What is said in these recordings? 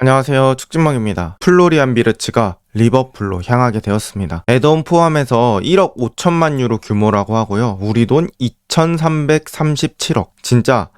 안녕하세요, 축진망입니다. 플로리안 비르츠가 리버풀로 향하게 되었습니다. 애드온 포함해서 1억 5천만 유로 규모라고 하고요. 우리 돈 2,337억. 진짜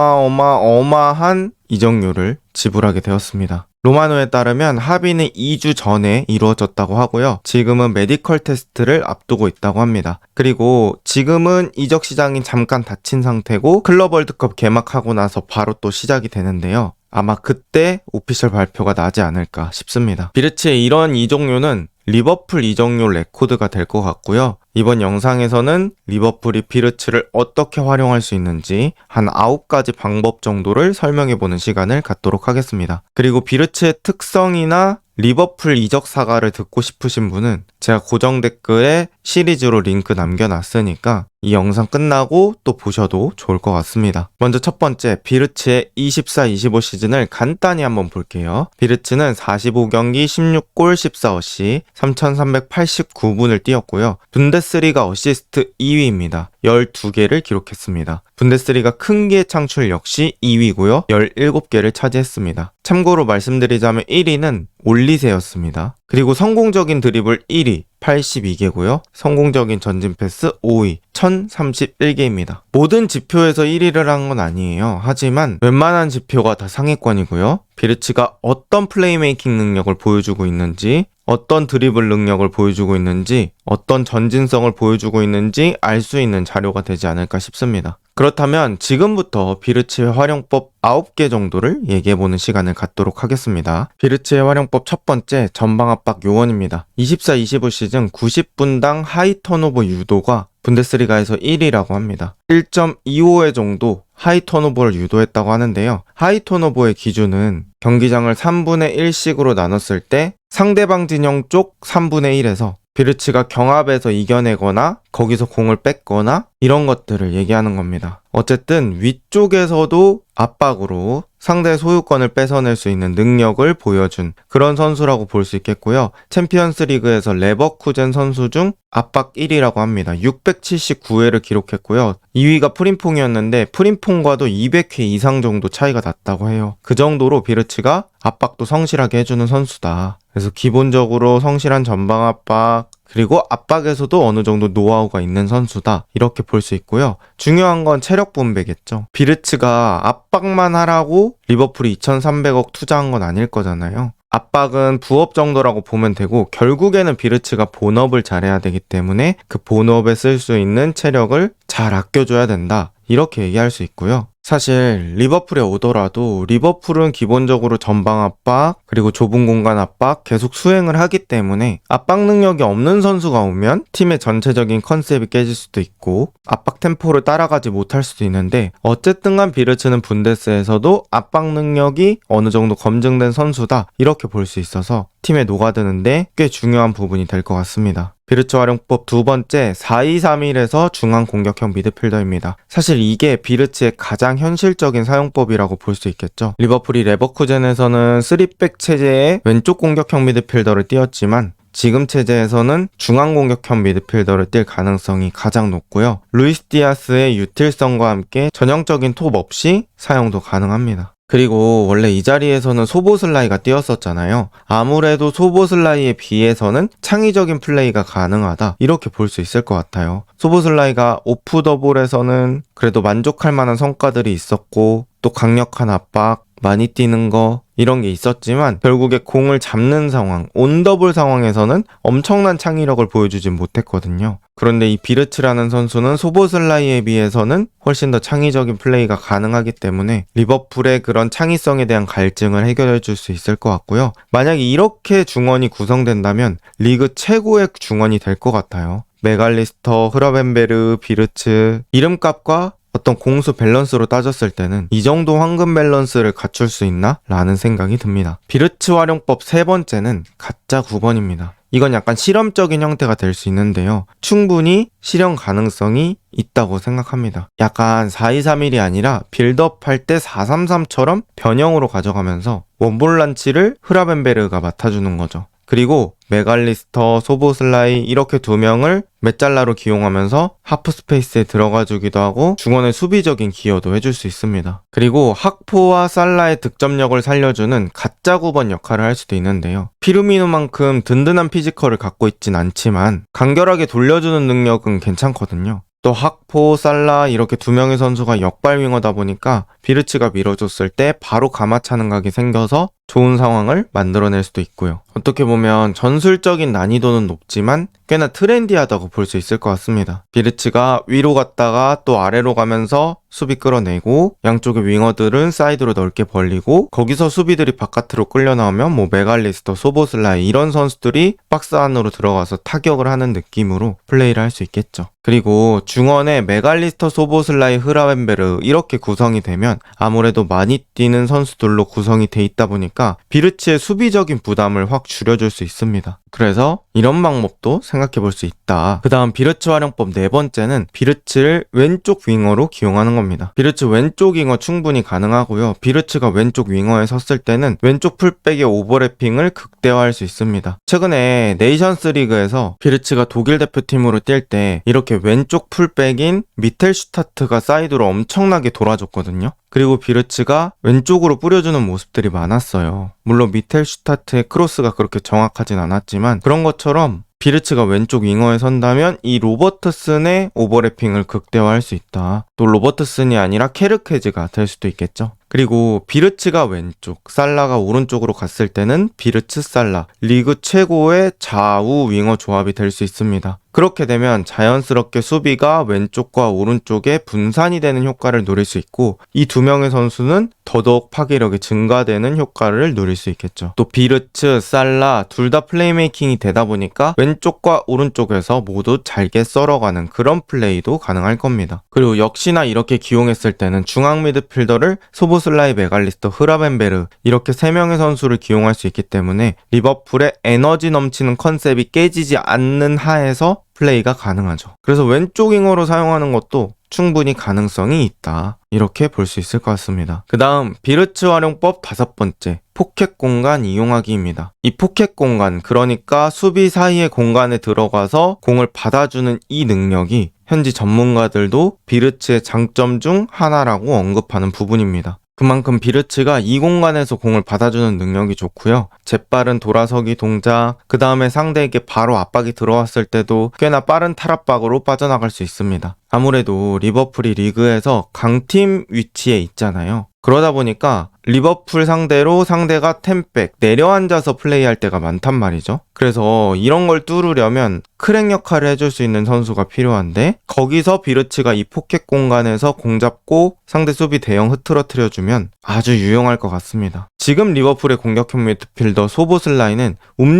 어마어마한 이적료를 지불하게 되었습니다. 로마노에 따르면 합의는 2주 전에 이루어졌다고 하고요. 지금은 메디컬 테스트를 앞두고 있다고 합니다. 그리고 지금은 이적 시장이 잠깐 닫힌 상태고 클럽 월드컵 개막하고 나서 바로 또 시작이 되는데요. 아마 그때 오피셜 발표가 나지 않을까 싶습니다. 비르츠의 이런 이적료는 리버풀 이적료 레코드가 될 것 같고요. 이번 영상에서는 리버풀이 비르츠를 어떻게 활용할 수 있는지 한 9가지 방법 정도를 설명해보는 시간을 갖도록 하겠습니다. 그리고 비르츠의 특성이나 리버풀 이적 사가를 듣고 싶으신 분은 제가 고정 댓글에 시리즈로 링크 남겨놨으니까 이 영상 끝나고 또 보셔도 좋을 것 같습니다. 먼저 첫 번째, 비르츠의 24-25 시즌을 간단히 한번 볼게요. 비르츠는 45경기 16골 14어시 3,389분을 뛰었고요. 분데스리가 어시스트 2위입니다. 12개를 기록했습니다. 분데스리가 큰 기회 창출 역시 2위고요. 17개를 차지했습니다. 참고로 말씀드리자면 1위는 올리세였습니다. 그리고 성공적인 드리블 1위 82개고요. 성공적인 전진 패스 5위 1031개입니다. 모든 지표에서 1위를 한 건 아니에요. 하지만 웬만한 지표가 다 상위권이고요. 비르츠가 어떤 플레이메이킹 능력을 보여주고 있는지, 어떤 드리블 능력을 보여주고 있는지, 어떤 전진성을 보여주고 있는지 알 수 있는 자료가 되지 않을까 싶습니다. 그렇다면 지금부터 비르츠의 활용법 9개 정도를 얘기해보는 시간을 갖도록 하겠습니다. 비르츠의 활용법 첫 번째, 전방 압박 요원입니다. 24-25 시즌 90분당 하이 턴오버 유도가 분데스리가에서 1위라고 합니다. 1.25회 정도 하이 턴오버를 유도했다고 하는데요. 하이 턴오버의 기준은 경기장을 3분의 1씩으로 나눴을 때 상대방 진영 쪽 3분의 1에서 비르츠가 경합에서 이겨내거나 거기서 공을 뺐거나 이런 것들을 얘기하는 겁니다. 어쨌든 위쪽에서도 압박으로 상대의 소유권을 뺏어낼 수 있는 능력을 보여준 그런 선수라고 볼 수 있겠고요. 챔피언스 리그에서 레버쿠젠 선수 중 압박 1위라고 합니다. 679회를 기록했고요. 2위가 프림퐁이었는데 프림퐁과도 200회 이상 정도 차이가 났다고 해요. 그 정도로 비르츠가 압박도 성실하게 해주는 선수다. 그래서 기본적으로 성실한 전방 압박, 그리고 압박에서도 어느 정도 노하우가 있는 선수다. 이렇게 볼 수 있고요. 중요한 건 체력 분배겠죠. 비르츠가 압박만 하라고 리버풀이 2,300억 투자한 건 아닐 거잖아요. 압박은 부업 정도라고 보면 되고 결국에는 비르츠가 본업을 잘해야 되기 때문에 그 본업에 쓸 수 있는 체력을 잘 아껴줘야 된다. 이렇게 얘기할 수 있고요. 사실 리버풀에 오더라도 리버풀은 기본적으로 전방 압박 그리고 좁은 공간 압박 계속 수행을 하기 때문에 압박 능력이 없는 선수가 오면 팀의 전체적인 컨셉이 깨질 수도 있고 압박 템포를 따라가지 못할 수도 있는데 어쨌든 간 비르츠는 분데스에서도 압박 능력이 어느 정도 검증된 선수다 이렇게 볼 수 있어서 팀에 녹아드는데 꽤 중요한 부분이 될 것 같습니다. 비르츠 활용법 두 번째, 4-2-3-1에서 중앙 공격형 미드필더입니다. 사실 이게 비르츠의 가장 현실적인 사용법이라고 볼 수 있겠죠. 리버풀이 레버쿠젠에서는 3백 체제의 왼쪽 공격형 미드필더를 띄웠지만 지금 체제에서는 중앙 공격형 미드필더를 뛸 가능성이 가장 높고요. 루이스 디아스의 유틸성과 함께 전형적인 톱 없이 사용도 가능합니다. 그리고 원래 이 자리에서는 소보슬라이가 뛰었었잖아요. 아무래도 소보슬라이에 비해서는 창의적인 플레이가 가능하다 이렇게 볼 수 있을 것 같아요. 소보슬라이가 오프 더블에서는 그래도 만족할 만한 성과들이 있었고 또 강력한 압박, 많이 뛰는 거 이런 게 있었지만 결국에 공을 잡는 상황, 온더블 상황에서는 엄청난 창의력을 보여주진 못했거든요. 그런데 이 비르츠라는 선수는 소보슬라이에 비해서는 훨씬 더 창의적인 플레이가 가능하기 때문에 리버풀의 그런 창의성에 대한 갈증을 해결해 줄 수 있을 것 같고요. 만약에 이렇게 중원이 구성된다면 리그 최고의 중원이 될 것 같아요. 메갈리스터, 흐라벤베르, 비르츠 이름값과 어떤 공수 밸런스로 따졌을 때는 이 정도 황금 밸런스를 갖출 수 있나? 라는 생각이 듭니다. 비르츠 활용법 세 번째는 가짜 9번입니다. 이건 약간 실험적인 형태가 될 수 있는데요. 충분히 실현 가능성이 있다고 생각합니다. 약간 4-2-3-1이 아니라 빌드업 할 때 4-3-3처럼 변형으로 가져가면서 원볼란치를 흐라벤베르가 맡아주는 거죠. 그리고 메갈리스터, 소보슬라이 이렇게 두 명을 메잘라로 기용하면서 하프스페이스에 들어가주기도 하고 중원의 수비적인 기여도 해줄 수 있습니다. 그리고 학포와 살라의 득점력을 살려주는 가짜 9번 역할을 할 수도 있는데요. 피르미노만큼 든든한 피지컬을 갖고 있진 않지만 간결하게 돌려주는 능력은 괜찮거든요. 또 학포, 살라 이렇게 두 명의 선수가 역발 윙어다 보니까 비르츠가 밀어줬을 때 바로 감아차는 각이 생겨서 좋은 상황을 만들어낼 수도 있고요. 어떻게 보면 전술적인 난이도는 높지만 꽤나 트렌디하다고 볼 수 있을 것 같습니다. 비르츠가 위로 갔다가 또 아래로 가면서 수비 끌어내고 양쪽의 윙어들은 사이드로 넓게 벌리고 거기서 수비들이 바깥으로 끌려 나오면 메갈리스터, 소보슬라이 이런 선수들이 박스 안으로 들어가서 타격을 하는 느낌으로 플레이를 할 수 있겠죠. 그리고 중원에 메갈리스터, 소보슬라이, 흐라벤베르 이렇게 구성이 되면 아무래도 많이 뛰는 선수들로 구성이 돼 있다 보니까 비르츠의 수비적인 부담을 확 줄여줄 수 있습니다. 그래서 이런 방법도 생각해 볼 수 있다. 그 다음 비르츠 활용법 네 번째는 비르츠를 왼쪽 윙어로 기용하는 겁니다. 비르츠 왼쪽 윙어 충분히 가능하고요. 비르츠가 왼쪽 윙어에 섰을 때는 왼쪽 풀백의 오버래핑을 극대화할 수 있습니다. 최근에 네이션스 리그에서 비르츠가 독일 대표팀으로 뛸 때 이렇게 왼쪽 풀백인 미텔슈타트가 사이드로 엄청나게 돌아줬거든요. 그리고 비르츠가 왼쪽으로 뿌려주는 모습들이 많았어요. 물론 미텔슈타트의 크로스가 그렇게 정확하진 않았지만 그런 것처럼 비르츠가 왼쪽 윙어에 선다면 이 로버트슨의 오버래핑을 극대화할 수 있다. 또 로버트슨이 아니라 케르케즈가 될 수도 있겠죠. 그리고 비르츠가 왼쪽, 살라가 오른쪽으로 갔을 때는 비르츠, 살라, 리그 최고의 좌우 윙어 조합이 될 수 있습니다. 그렇게 되면 자연스럽게 수비가 왼쪽과 오른쪽에 분산이 되는 효과를 누릴 수 있고 이 두 명의 선수는 더더욱 파괴력이 증가되는 효과를 누릴 수 있겠죠. 또 비르츠, 살라 둘 다 플레이메이킹이 되다 보니까 왼쪽과 오른쪽에서 모두 잘게 썰어가는 그런 플레이도 가능할 겁니다. 그리고 역시나 이렇게 기용했을 때는 중앙 미드필더를 소보슬라이, 메갈리스터, 흐라벤베르 이렇게 3명의 선수를 기용할 수 있기 때문에 리버풀의 에너지 넘치는 컨셉이 깨지지 않는 하에서 플레이가 가능하죠. 그래서 왼쪽 윙어로 사용하는 것도 충분히 가능성이 있다. 이렇게 볼 수 있을 것 같습니다. 그 다음 비르츠 활용법 5번째, 포켓 공간 이용하기입니다. 이 포켓 공간, 그러니까 수비 사이의 공간에 들어가서 공을 받아주는 이 능력이 현지 전문가들도 비르츠의 장점 중 하나라고 언급하는 부분입니다. 그만큼 비르츠가 이 공간에서 공을 받아주는 능력이 좋고요. 재빠른 돌아서기 동작, 그 다음에 상대에게 바로 압박이 들어왔을 때도 꽤나 빠른 탈압박으로 빠져나갈 수 있습니다. 아무래도 리버풀이 리그에서 강팀 위치에 있잖아요. 그러다 보니까 리버풀 상대로 상대가 템백, 내려앉아서 플레이할 때가 많단 말이죠. 그래서 이런 걸 뚫으려면 크랙 역할을 해줄 수 있는 선수가 필요한데 거기서 비르츠가 이 포켓 공간에서 공 잡고 상대 수비 대형 흐트러뜨려주면 아주 유용할 것 같습니다. 지금 리버풀의 공격형 미드필더 소보슬라이는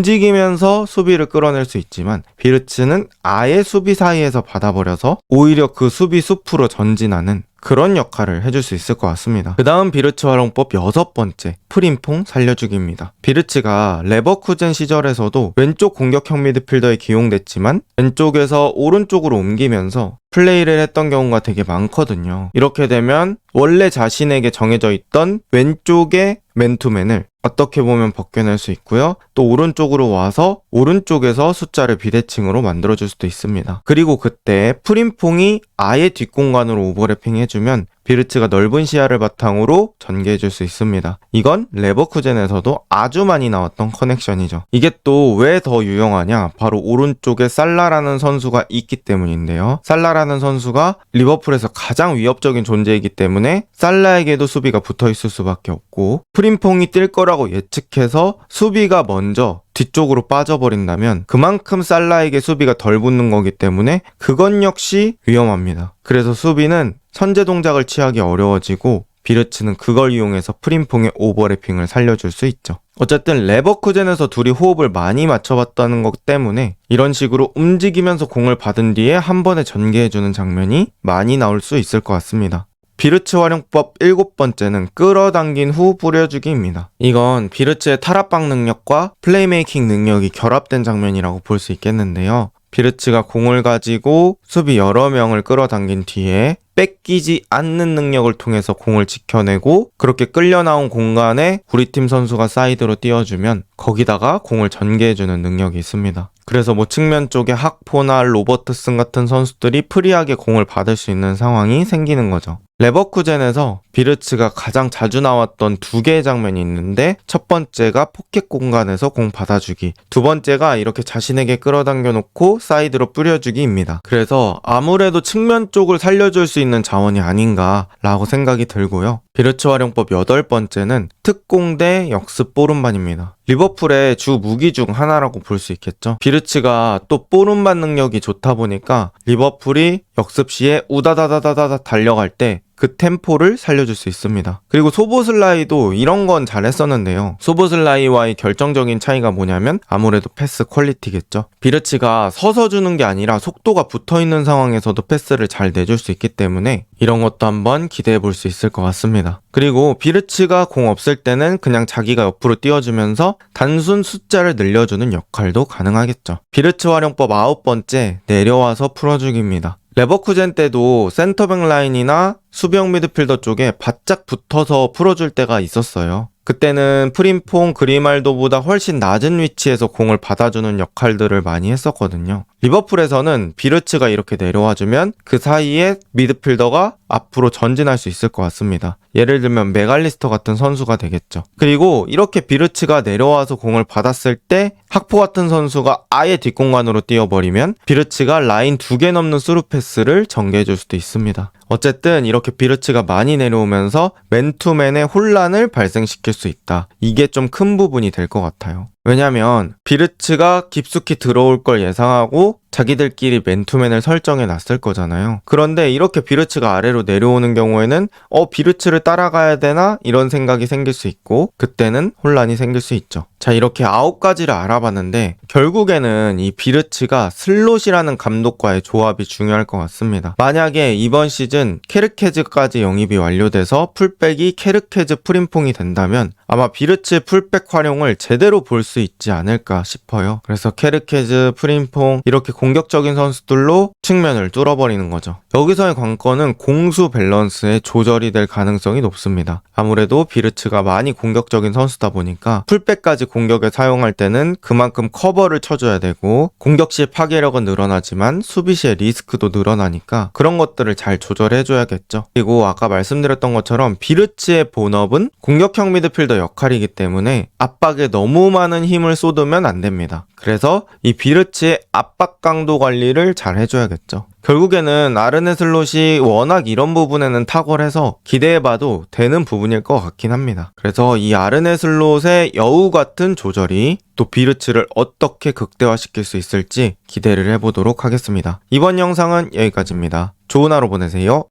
움직이면서 수비를 끌어낼 수 있지만 비르츠는 아예 수비 사이에서 받아버려서 오히려 그 수비 숲으로 전진하는 그런 역할을 해줄 수 있을 것 같습니다. 그 다음 비르츠 활용법 6번째, 프림퐁 살려주기입니다. 비르츠가 레버쿠젠 시절에서도 왼쪽 공격형 미드필더에 기용됐지만 왼쪽에서 오른쪽으로 옮기면서 플레이를 했던 경우가 되게 많거든요. 이렇게 되면 원래 자신에게 정해져 있던 왼쪽의 맨투맨을 어떻게 보면 벗겨낼 수 있고요. 또 오른쪽으로 와서 오른쪽에서 숫자를 비대칭으로 만들어줄 수도 있습니다. 그리고 그때 프림퐁이 아예 뒷공간으로 오버래핑 해주면 비르츠가 넓은 시야를 바탕으로 전개해줄 수 있습니다. 이건 레버쿠젠에서도 아주 많이 나왔던 커넥션이죠. 이게 또 왜 더 유용하냐? 바로 오른쪽에 살라라는 선수가 있기 때문인데요. 살라라는 선수가 리버풀에서 가장 위협적인 존재이기 때문에 살라에게도 수비가 붙어있을 수밖에 없고 프림퐁이 뛸 거라고 예측해서 수비가 먼저 뒤쪽으로 빠져버린다면 그만큼 살라에게 수비가 덜 붙는 거기 때문에 그건 역시 위험합니다. 그래서 수비는 선제 동작을 취하기 어려워지고 비르츠는 그걸 이용해서 프림퐁의 오버래핑을 살려줄 수 있죠. 어쨌든 레버쿠젠에서 둘이 호흡을 많이 맞춰봤다는 것 때문에 이런 식으로 움직이면서 공을 받은 뒤에 한 번에 전개해주는 장면이 많이 나올 수 있을 것 같습니다. 비르츠 활용법 7번째는 끌어당긴 후 뿌려주기입니다. 이건 비르츠의 탈압박 능력과 플레이메이킹 능력이 결합된 장면이라고 볼 수 있겠는데요. 비르츠가 공을 가지고 수비 여러 명을 끌어당긴 뒤에 뺏기지 않는 능력을 통해서 공을 지켜내고 그렇게 끌려 나온 공간에 우리 팀 선수가 사이드로 띄워주면 거기다가 공을 전개해주는 능력이 있습니다. 그래서 뭐 측면 쪽에 학포나 로버트슨 같은 선수들이 프리하게 공을 받을 수 있는 상황이 생기는 거죠. 레버쿠젠에서 비르츠가 가장 자주 나왔던 두 개의 장면이 있는데 첫 번째가 포켓 공간에서 공 받아주기, 두 번째가 이렇게 자신에게 끌어당겨 놓고 사이드로 뿌려주기입니다. 그래서 아무래도 측면 쪽을 살려줄 수 있는 자원이 아닌가 라고 생각이 들고요. 비르츠 활용법 8번째는 특공대 역습 뽀른반입니다. 리버풀의 주 무기 중 하나라고 볼 수 있겠죠. 비르츠가 또 뽀른반 능력이 좋다 보니까 리버풀이 역습 시에 우다다다다다 달려갈 때 그 템포를 살려줄 수 있습니다. 그리고 소보슬라이도 이런 건 잘했었는데요. 소보슬라이와의 결정적인 차이가 뭐냐면 아무래도 패스 퀄리티겠죠. 비르츠가 서서 주는 게 아니라 속도가 붙어있는 상황에서도 패스를 잘 내줄 수 있기 때문에 이런 것도 한번 기대해 볼 수 있을 것 같습니다. 그리고 비르츠가 공 없을 때는 그냥 자기가 옆으로 띄워주면서 단순 숫자를 늘려주는 역할도 가능하겠죠. 비르츠 활용법 9번째, 내려와서 풀어주기입니다. 레버쿠젠 때도 센터백 라인이나 수비형 미드필더 쪽에 바짝 붙어서 풀어줄 때가 있었어요. 그때는 프림퐁, 그리말도보다 훨씬 낮은 위치에서 공을 받아주는 역할들을 많이 했었거든요. 리버풀에서는 비르츠가 이렇게 내려와주면 그 사이에 미드필더가 앞으로 전진할 수 있을 것 같습니다. 예를 들면 메갈리스터 같은 선수가 되겠죠. 그리고 이렇게 비르츠가 내려와서 공을 받았을 때 학포 같은 선수가 아예 뒷공간으로 뛰어버리면 비르츠가 라인 2개 넘는 스루 패스를 전개해줄 수도 있습니다. 어쨌든 이렇게 비르츠가 많이 내려오면서 맨투맨의 혼란을 발생시킬 수 있다. 이게 좀 큰 부분이 될 것 같아요. 왜냐면 비르츠가 깊숙이 들어올 걸 예상하고 자기들끼리 맨투맨을 설정해 놨을 거잖아요. 그런데 이렇게 비르츠가 아래로 내려오는 경우에는 비르츠를 따라가야 되나? 이런 생각이 생길 수 있고 그때는 혼란이 생길 수 있죠. 자, 이렇게 9가지를 알아봤는데 결국에는 이 비르츠가 슬롯이라는 감독과의 조합이 중요할 것 같습니다. 만약에 이번 시즌 케르케즈까지 영입이 완료돼서 풀백이 케르케즈 프림퐁이 된다면 아마 비르츠 풀백 활용을 제대로 볼 수 있지 않을까 싶어요. 그래서 케르케즈, 프림퐁 이렇게 공격적인 선수들로 측면을 뚫어버리는 거죠. 여기서의 관건은 공수 밸런스의 조절이 될 가능성이 높습니다. 아무래도 비르츠가 많이 공격적인 선수다 보니까 풀백까지 공격에 사용할 때는 그만큼 커버를 쳐줘야 되고 공격 시 파괴력은 늘어나지만 수비 시의 리스크도 늘어나니까 그런 것들을 잘 조절해줘야겠죠. 그리고 아까 말씀드렸던 것처럼 비르츠의 본업은 공격형 미드필더 역할이기 때문에 압박에 너무 많은 힘을 쏟으면 안 됩니다. 그래서 이 비르츠의 압박 강도 관리를 잘 해줘야겠죠. 결국에는 아르네 슬롯이 워낙 이런 부분에는 탁월해서 기대해봐도 되는 부분일 것 같긴 합니다. 그래서 이 아르네 슬롯의 여우 같은 조절이 또 비르츠를 어떻게 극대화시킬 수 있을지 기대를 해보도록 하겠습니다. 이번 영상은 여기까지입니다. 좋은 하루 보내세요.